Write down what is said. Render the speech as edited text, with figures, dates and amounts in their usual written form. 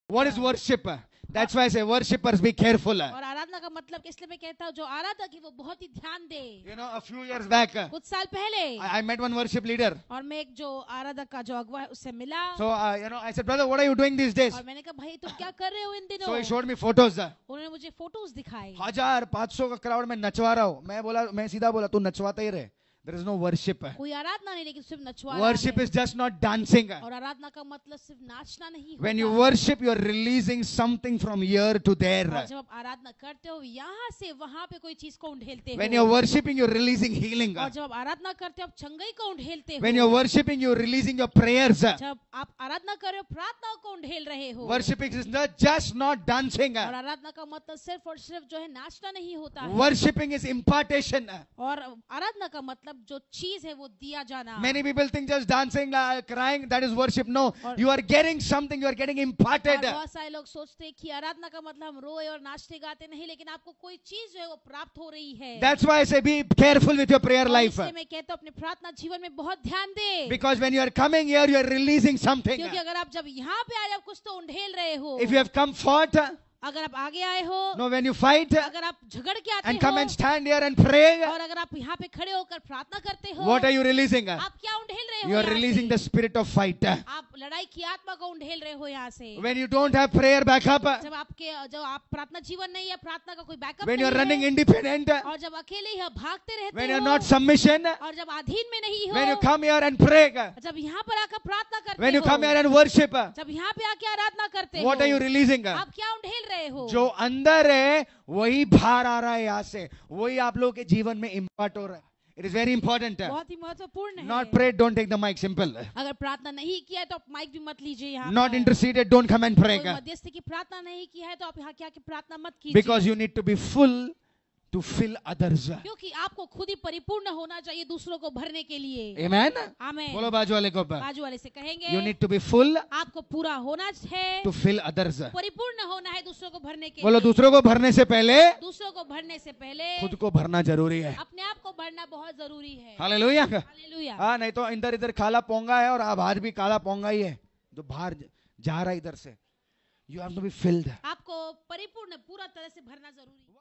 What is worship? That's why I say worshippers be careful. और आराधना का मतलब इसलिए मैं कहता हूँ जो आराधक है वो बहुत ही ध्यान दे। You know, a few years back, कुछ साल पहले I met one worship leader. और मैं एक जो आराधक का जो अगुवा है उससे मिला। So, I said, brother, what are you doing these days? और मैंने कहा भाई तुम क्या कर रहे हो इन दिनों? So he showed me photos. उन्होंने मुझे फोटोज दिखाए। 1500 का क्राउड में नचवा रहा हूँ। मैं सीधा बोला तू नचवाता ही रहे. There is no worship. कोई आराधना नहीं लेकिन सिर्फ नचवा। Worship is just not dancing. और आराधना का मतलब सिर्फ नाचना नहीं होता। When you worship, you are releasing something from here to there. और जब आप आराधना करते हो यहाँ से वहाँ पे कोई चीज को उंडेलते हो। When you are worshiping, you are releasing healing. और जब आप आराधना करते हो आप चंगाई को उंडेलते हो। When you are worshiping, you are releasing your prayers. जब आप आराधना कर रहे हो प्रार्थनाओं को उंडेल रहे हो। Worshiping is not just not dancing. और आराधना का मतलब सिर्फ और सिर्फ जो है नाचना नहीं होता है। Worshipping is impartation. और आराधना का मतलब जो चीज है वो दिया जाना। Many people think just dancing, crying, that is worship. No, you are getting something, you are getting imparted. बहुत सारे लोग सोचते हैं कि आराधना का मतलब हम रोए और नाचते गाते नहीं, लेकिन आपको कोई चीज जो है वो प्राप्त हो रही है। That's why I say be careful with your prayer life. इसलिए मैं कहता हूँ अपने प्रार्थना जीवन में बहुत ध्यान दे। Because when you are coming here, you are releasing something. क्योंकि अगर आप जब यहाँ पे आए आप कुछ तो उंडेल रहे हो। If you have come fought, अगर आप आगे आए हो, no, when you fight अगर आप झगड़ के आते and हो come and stand here and pray, और अगर आप यहाँ पे खड़े होकर प्रार्थना करते हो, what are you releasing? आप क्या उंडेल रहे हो? You are releasing the spirit of fight. आप लड़ाई की आत्मा को उंडेल रहे हो यहाँ से। When you don't have prayer backup, जब आप प्रार्थना जीवन नहीं है, प्रार्थना का कोई बैकअप when you नहीं are running है, independent, और जब अकेले ही भागते रहते when you are हो, not submission, और जब अधीन में नहीं हो, when you come here and pray, जब यहाँ पर आकर प्रार्थना करते when you हो, come here and worship, जब यहाँ पे आके आराधना करते what हो, are you releasing? आप क्या उंडेल रहे हो? जो अंदर है वही बाहर आ रहा है यहाँ से, वही आप लोगों के जीवन में इम्पार्ट हो रहा है. It is very important. बहुत ही महत्वपूर्ण है। Not pray, don't take the mic. Simple. अगर प्रार्थना नहीं किया है तो आप माइक भी मत लीजिए यहाँ Not पर। interceded, don't come and pray. कोई मध्यस्थी की प्रार्थना नहीं की है तो आप यहाँ क्या की प्रार्थना मत कीजिए। Because you need to be full to fill others. क्योंकि आपको खुद ही परिपूर्ण होना चाहिए दूसरों को भरने के लिए। Amen. आमीन। बोलो बाजू वाले को. बाजू वाले से कहेंगे You need to be full आपको पूरा होना है, to fill others. परिपूर्ण होना है दूसरों को भरने के बोलो लिए। दूसरों को भरने से पहले दूसरों को भरने से पहले खुद को भरना जरूरी है. अपने आप को भरना बहुत जरूरी है। हालेलुया. हालेलुया। हाँ, नहीं तो इधर इधर काला पोंगा है और अब आज भी काला पोंगा ही है जो बाहर जा रहा है इधर से. You have to be filled. आपको परिपूर्ण पूरा तरह से भरना जरूरी है।